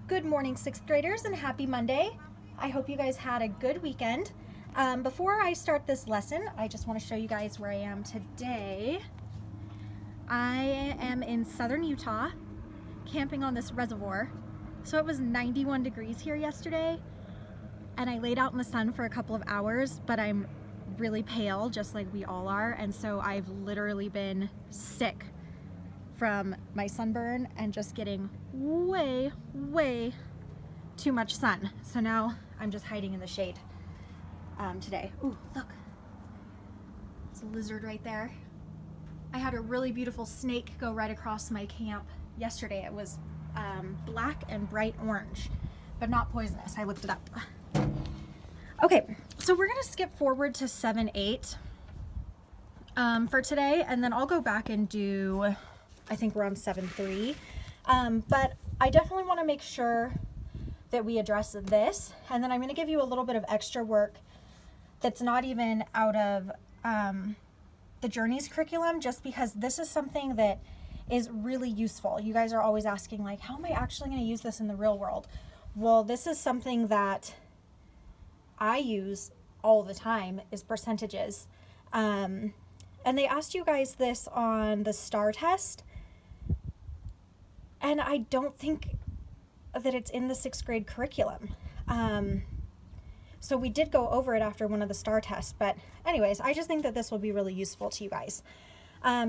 Good morning, sixth graders, and happy Monday. I hope you guys had a good weekend. Before I start this lesson, I just want to show you guys where I am today. I am in southern Utah, camping on this reservoir. So it was 91 degrees here yesterday, and I laid out in the sun for a couple of hours, but I'm really pale, just like we all are, and so I've literally been sick from my sunburn and just getting way too much sun. So now I'm just hiding in the shade today. Ooh, look, it's a lizard right there. I had a really beautiful snake go right across my camp yesterday. It was black and bright orange, but not poisonous. I looked it up. Okay, so we're gonna skip forward to 7-8 for today, and then I'll go back and do, I think we're on 7-3, but I definitely want to make sure that we address this, and then I'm going to give you a little bit of extra work that's not even out of the Journeys curriculum, just because this is something that is really useful. You guys are always asking, like, how am I actually going to use this in the real world? Well, this is something that I use all the time, is percentages. And they asked you guys this on the STAR test, and I don't think that it's in the sixth grade curriculum. So we did go over it after one of the STAR tests, but anyways, I just think that this will be really useful to you guys.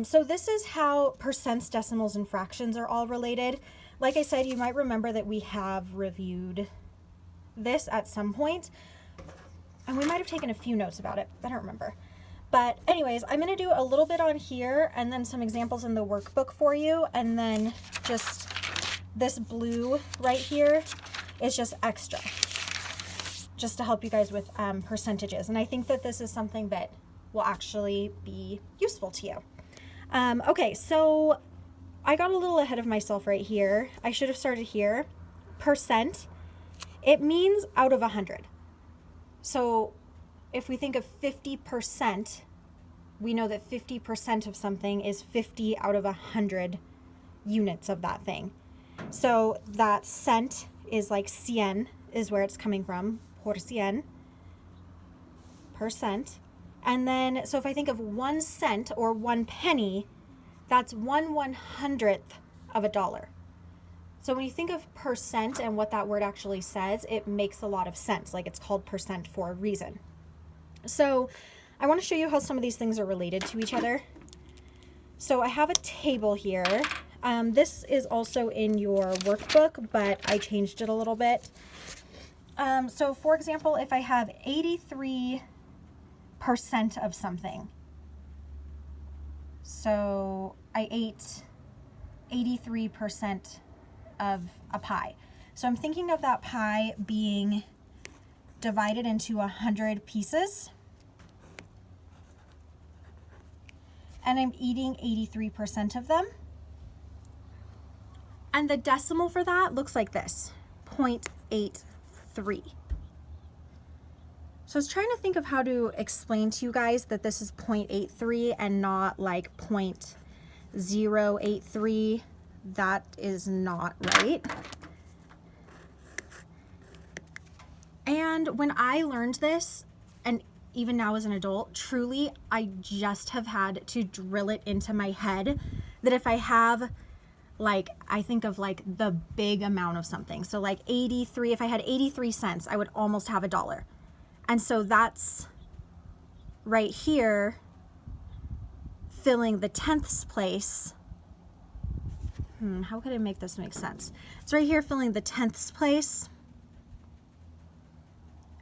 So this is how percents, decimals, and fractions are all related. Like I said, you might remember that we have reviewed this at some point, and we might have taken a few notes about it. I don't remember. But anyways, I'm going to do a little bit on here and then some examples in the workbook for you. And then just this blue right here is just extra, just to help you guys with percentages. And I think that this is something that will actually be useful to you. Okay, so I got a little ahead of myself right here. I should have started here. Percent, it means out of 100. So if we think of 50%, we know that 50% of something is 50 out of 100 units of that thing. So that cent is like cien is where it's coming from, por cien, percent. And then, so if I think of 1 cent or 1 penny, that's 1/100th of a dollar. So when you think of percent and what that word actually says, it makes a lot of sense. Like, it's called percent for a reason. So I want to show you how some of these things are related to each other. So I have a table here. This is also in your workbook, but I changed it a little bit. So for example, if I have 83% of something, so I ate 83% of a pie. So I'm thinking of that pie being divided into 100 pieces, and I'm eating 83% of them. And the decimal for that looks like this, 0.83. So I was trying to think of how to explain to you guys that this is 0.83 and not like 0.083. That is not right. And when I learned this, and even now as an adult, truly, I just have had to drill it into my head that if I have, like, I think of like the big amount of something. So like 83, if I had 83 cents, I would almost have $1. And so that's right here filling the tenths place. How could I make this make sense? It's right here filling the tenths place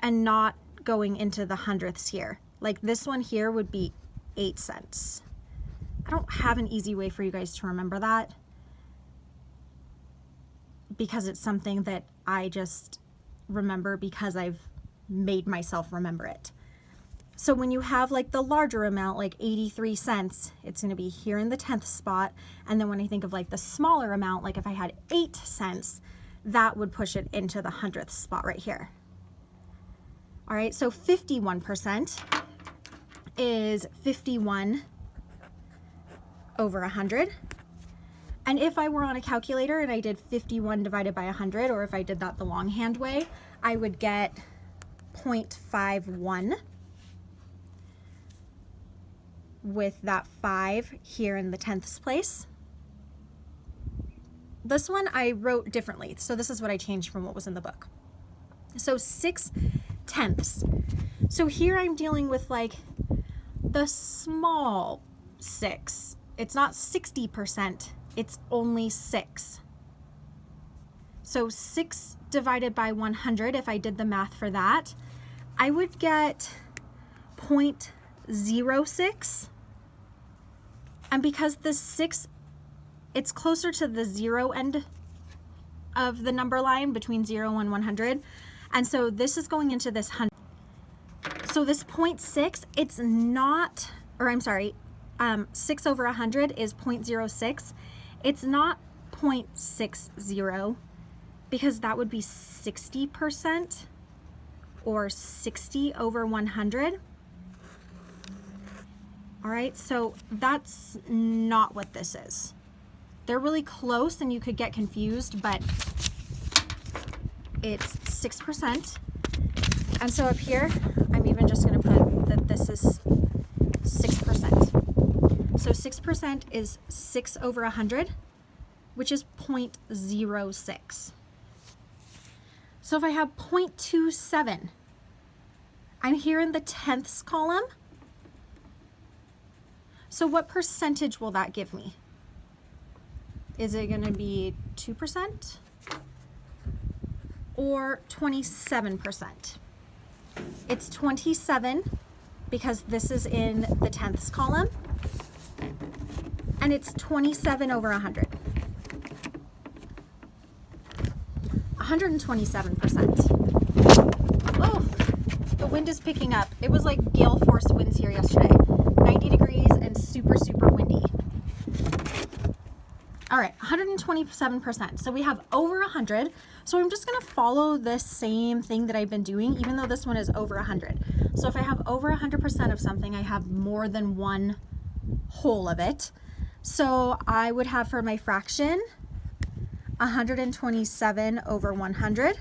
and not going into the hundredths here. Like this one here would be 8 cents. I don't have an easy way for you guys to remember that, because it's something that I just remember because I've made myself remember it. So when you have like the larger amount, like 83 cents, it's going to be here in the 10th spot. And then when I think of like the smaller amount, like if I had 8 cents, that would push it into the 100th spot right here. All right, so 51% is 51 over 100. And if I were on a calculator and I did 51 divided by 100, or if I did that the longhand way, I would get 0.51 with that 5 here in the tenths place. This one I wrote differently, so this is what I changed from what was in the book. So 6/10. So here I'm dealing with like the small 6. It's not 60%, it's only 6. So 6 divided by 100, if I did the math for that, I would get 0.06. And because the 6, it's closer to the 0 end of the number line between 0 and 100. And so this is going into this 100. So this 0.6, it's not, or I'm sorry, 6 over 100 is 0.06. It's not 0.60 because that would be 60% or 60 over 100. All right, so that's not what this is. They're really close and you could get confused, but it's 6%. And so up here, I'm even just gonna put that this is 6%. So 6% is 6 over 100, which is 0.06. So if I have 0.27, I'm here in the tenths column. So what percentage will that give me? Is it gonna be 2% or 27%? It's 27 because this is in the tenths column, and it's 27 over 100. 127%. Oh, the wind is picking up. It was like gale force winds here yesterday. 90 degrees and super, super windy. All right, 127%. So we have over 100. So I'm just gonna follow this same thing that I've been doing, even though this one is over 100. So if I have over 100% of something, I have more than one whole of it. So I would have for my fraction, 127 over 100.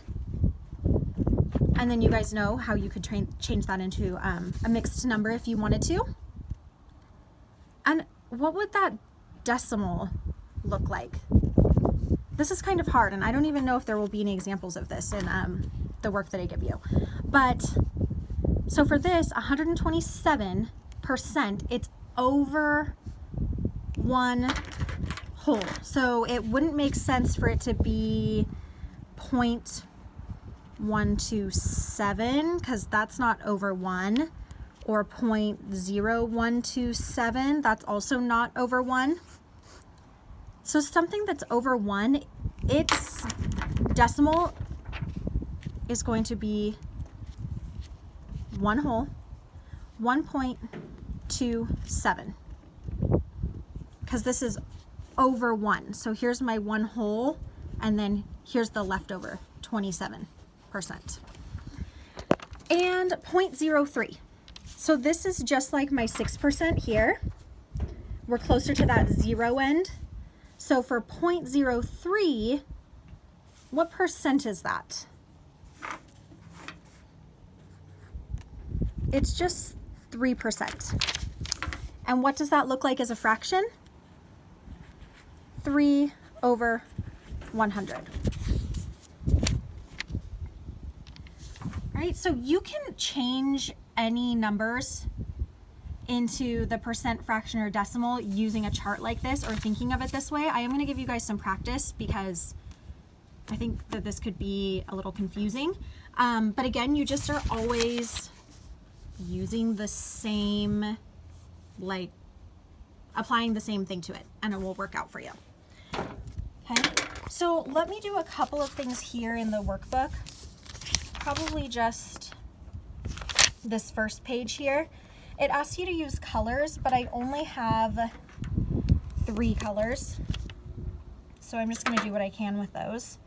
And then you guys know how you could change that into a mixed number if you wanted to. And what would that decimal look like? This is kind of hard, and I don't even know if there will be any examples of this in the work that I give you. But so for this 127%, it's over one whole. So it wouldn't make sense for it to be 0.127 because that's not over 1, or 0.0127, that's also not over 1. So something that's over 1, its decimal is going to be one whole, 1.27, because this is over 1. So here's my one whole, and then here's the leftover 27%. And 0.03. So this is just like my 6% here. We're closer to that 0 end. So for 0.03, what percent is that? It's just 3%. And what does that look like as a fraction? 3 over 100. All right, so you can change any numbers into the percent, fraction, or decimal using a chart like this or thinking of it this way. I am going to give you guys some practice because I think that this could be a little confusing. But again, you just are always using the same, like applying the same thing to it, and it will work out for you. Okay, so let me do a couple of things here in the workbook. Probably just this first page here. It asks you to use colors, but I only have 3 colors. So I'm just going to do what I can with those.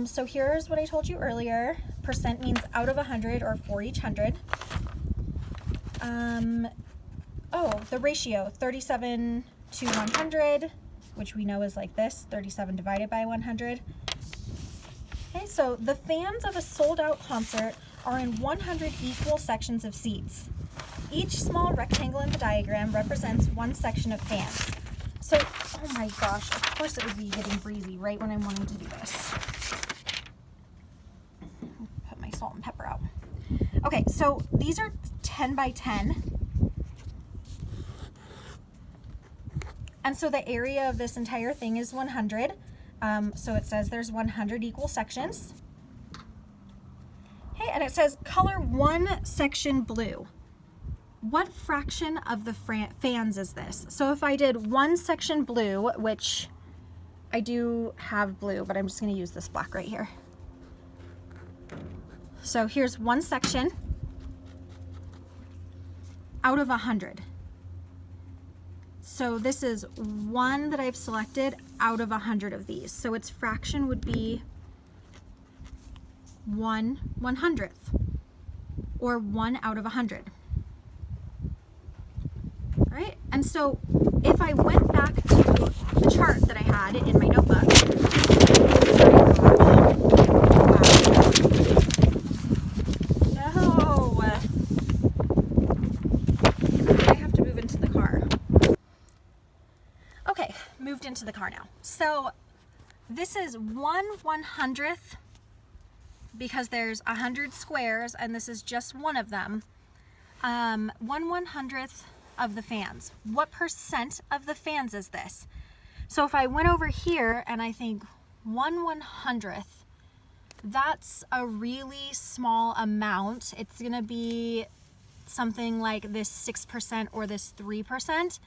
So here's what I told you earlier. Percent means out of 100 or for each 100. Oh, the ratio, 37 to 100. which we know is like this, 37 divided by 100. Okay, so the fans of a sold-out concert are in 100 equal sections of seats. Each small rectangle in the diagram represents one section of fans. So, oh my gosh, of course it would be getting breezy right when I'm wanting to do this. Put my salt and pepper out. Okay, so these are 10 by 10. And so the area of this entire thing is 100. So it says there's 100 equal sections. Okay, and it says color one section blue. What fraction of the fans is this? So if I did one section blue, which I do have blue, but I'm just going to use this black right here. So here's one section out of 100. So this is one that I've selected out of 100 of these. So its fraction would be 1/100th, or 1 out of 100. All right, and so if I went back to the chart that I had in my notebook, moved into the car now. So this is 1/100th because there's 100 squares and this is just one of them. 1/100th of the fans. What percent of the fans is this? So if I went over here and I think 1/100th, that's a really small amount. It's gonna be something like this 6% or this 3%.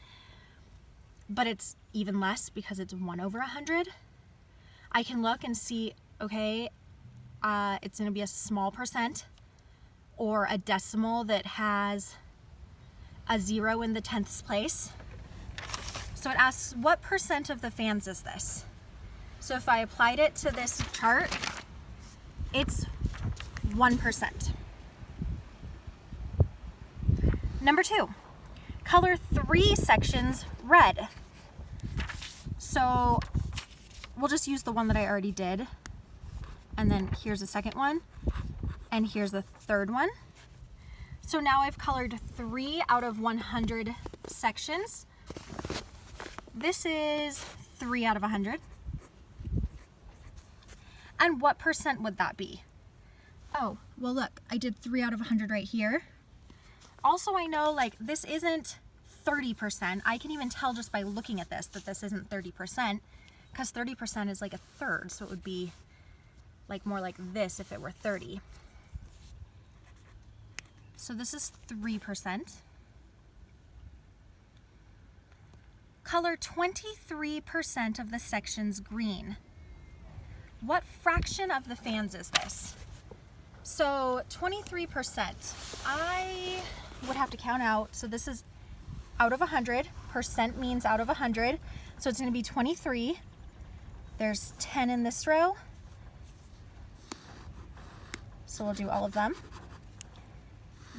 But it's even less because it's 1/100. I can look and see, okay, it's going to be a small percent or a decimal that has a 0 in the 10th place. So it asks, what percent of the fans is this? So if I applied it to this chart, it's 1%. Number 2. Color 3 sections red. So we'll just use the one that I already did. And then here's the second one. And here's the third one. So now I've colored 3 out of 100 sections. This is 3 out of 100. And what percent would that be? Oh, well look, I did 3 out of 100 right here. Also, I know like this isn't 30%. I can even tell just by looking at this that this isn't 30% because 30% is like a third. So it would be like more like this if it were 30. So this is 3%. Color 23% of the sections green. What fraction of the fans is this? So 23%, I would have to count out. So this is out of 100. Percent means out of 100. So it's going to be 23. There's 10 in this row. So we'll do all of them.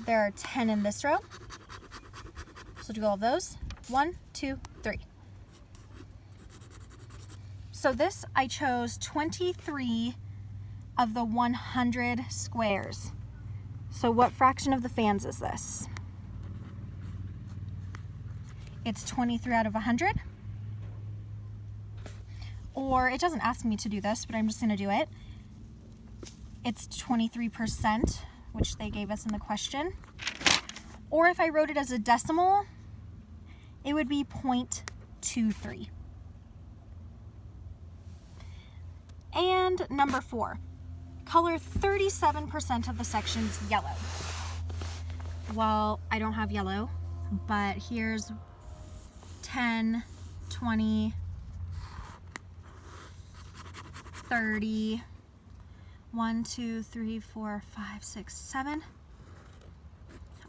There are 10 in this row. So do all of those. 1, 2, 3. So this, I chose 23 of the 100 squares. So what fraction of the fans is this? It's 23 out of 100. Or it doesn't ask me to do this, but I'm just going to do it. It's 23%, which they gave us in the question. Or if I wrote it as a decimal, it would be 0.23. And number 4, color 37% of the sections yellow. Well, I don't have yellow, but here's 10, 20, 30, 1, 2, 3, 4, 5, 6, 7.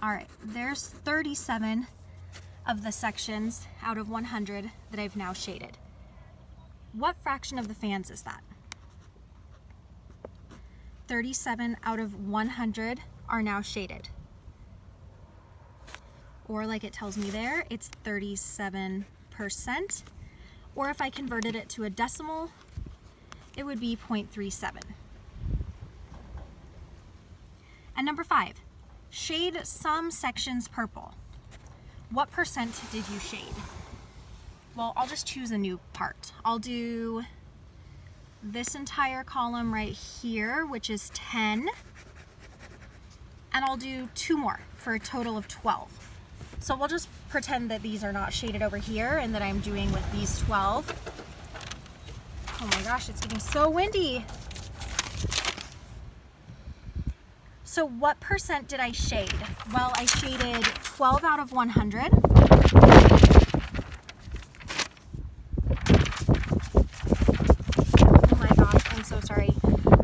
All right, there's 37 of the sections out of 100 that I've now shaded. What fraction of the fans is that? 37 out of 100 are now shaded. Or like it tells me there, it's 37%. Or if I converted it to a decimal, it would be 0.37. And number 5, shade some sections purple. What percent did you shade? Well, I'll just choose a new part. I'll do this entire column right here, which is 10. And I'll do 2 more for a total of 12. So we'll just pretend that these are not shaded over here and that I'm doing with these 12. Oh my gosh, it's getting so windy. So what percent did I shade? Well, I shaded 12 out of 100. Oh my gosh, I'm so sorry.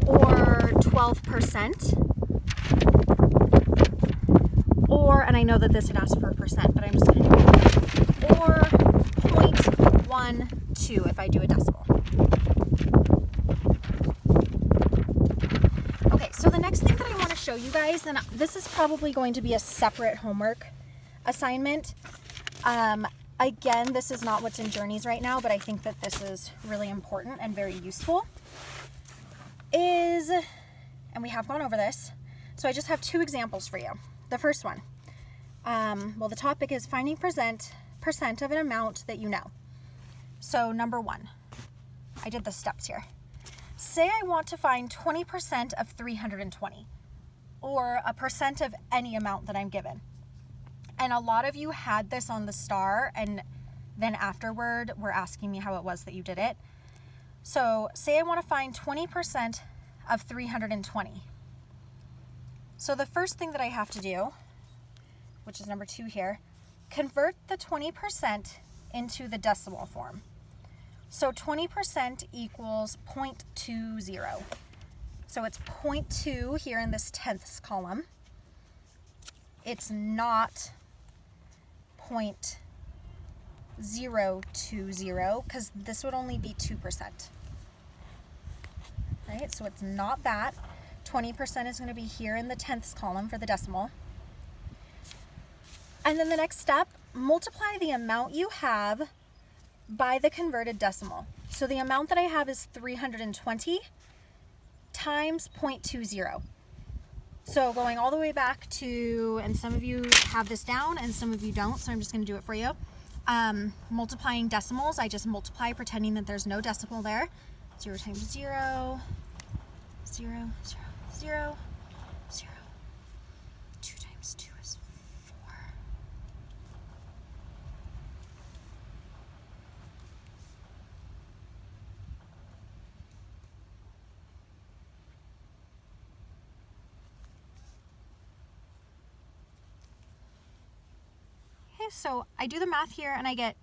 Or 12%. Or, and I know that this had asked for a percent, but I'm just going to do it. Or 0.12 if I do a decimal. Okay, so the next thing that I want to show you guys, and this is probably going to be a separate homework assignment. Again, this is not what's in Journeys right now, but I think that this is really important and very useful. And we have gone over this, so I just have 2 examples for you. The first one, well, the topic is finding percent of an amount that you know. So number 1, I did the steps here. Say I want to find 20% of 320, or a percent of any amount that I'm given. And a lot of you had this on the star, and then afterward were asking me how it was that you did it. So say I want to find 20% of 320. So the first thing that I have to do, which is number 2 here, convert the 20% into the decimal form. So 20% equals 0.20. So it's 0.2 here in this tenths column. It's not 0.020 because this would only be 2%. Right? So it's not that. 20% is going to be here in the tenths column for the decimal. And then the next step, multiply the amount you have by the converted decimal. So the amount that I have is 320 times 0.20. So going all the way back to, and some of you have this down and some of you don't, so I'm just going to do it for you. Multiplying decimals, I just multiply pretending that there's no decimal there. 0 times 0, 0, 0, 0, 0. 2 times 2 is 4. Okay, so I do the math here and I get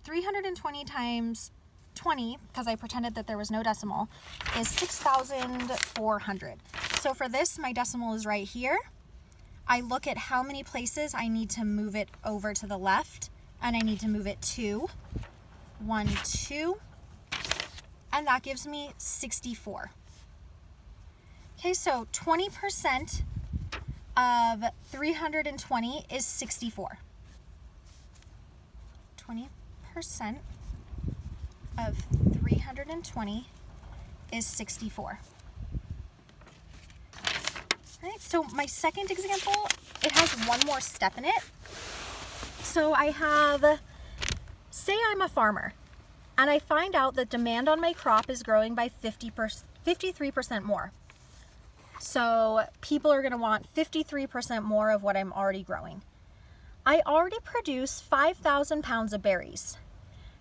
320 times 20, because I pretended that there was no decimal, is 6,400. So for this, my decimal is right here. I look at how many places I need to move it over to the left, and I need to move it 2, 1, 2, and that gives me 64. Okay, so 20% of 320 is 64. 20% of 320 is 64. All right, so my second example, it has one more step in it. So I have, say I'm a farmer, and I find out that demand on my crop is growing by 53% more. So people are going to want 53% more of what I'm already growing. I already produce 5,000 pounds of berries.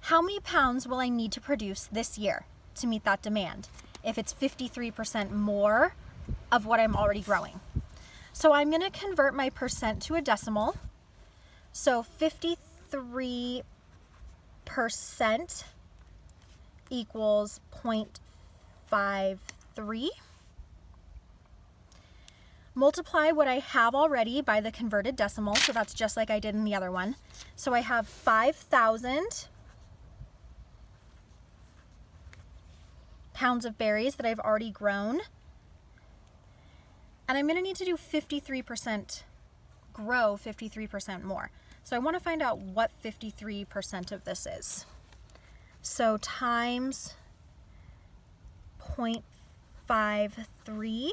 How many pounds will I need to produce this year to meet that demand if it's 53% more of what I'm already growing? So I'm going to convert my percent to a decimal. So 53% equals 0.53. Multiply what I have already by the converted decimal, so that's just like I did in the other one. So I have 5,000 pounds of berries that I've already grown. And I'm going to need to do 53%, grow 53% more. So I want to find out what 53% of this is. So times 0.53,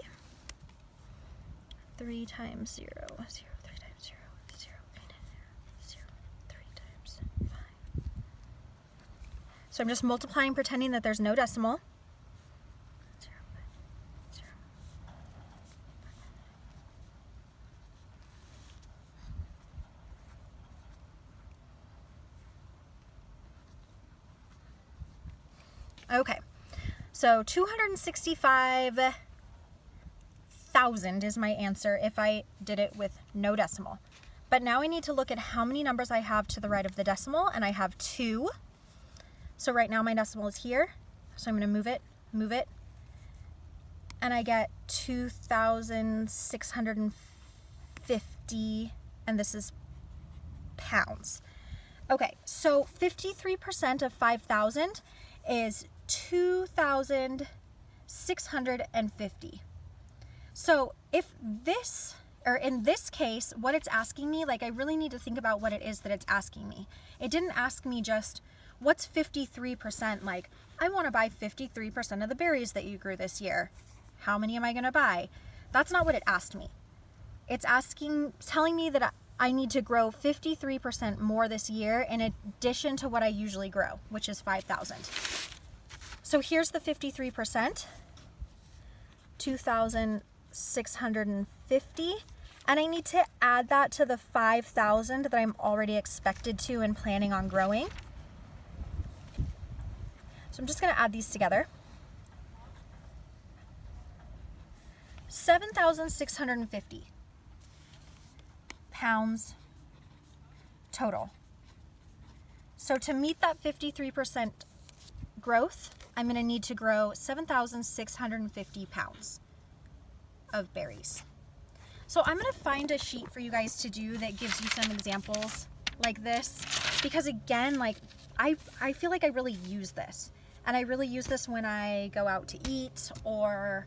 3 times 0, 0, 3 times 0, 0, 0, 3 times 5. So I'm just multiplying, pretending that there's no decimal. 0, 0. Okay, so 265,000 is my answer if I did it with no decimal. But now I need to look at how many numbers I have to the right of the decimal, and I have 2. So right now my decimal is here, so I'm going to move it, and I get 2,650, and this is pounds. Okay, so 53% of 5,000 is 2,650. So if this, or in this case, what it's asking me, like I really need to think about what it is that it's asking me. It didn't ask me just, what's 53% like? I want to buy 53% of the berries that you grew this year. How many am I going to buy? That's not what it asked me. It's telling me that I need to grow 53% more this year in addition to what I usually grow, which is 5,000. So here's the 53%, 2,650, and I need to add that to the 5,000 that I'm already expected to and planning on growing. So I'm just going to add these together. 7,650 pounds total. So to meet that 53% growth, I'm going to need to grow 7,650 pounds of berries. So I'm going to find a sheet for you guys to do that gives you some examples like this, because again, like I feel like I really use this, and I really use this when I go out to eat or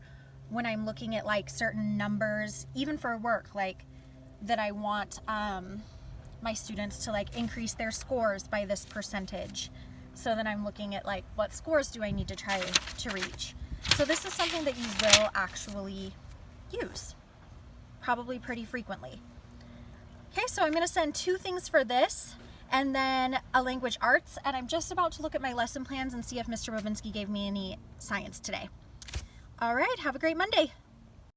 when I'm looking at like certain numbers, even for work, like that I want my students to like increase their scores by this percentage. So then I'm looking at like, what scores do I need to try to reach? So this is something that you will actually use probably pretty frequently. Okay, so I'm going to send 2 things for this and then a language arts, and I'm just about to look at my lesson plans and see if Mr. Babinski gave me any science today. All right, have a great Monday.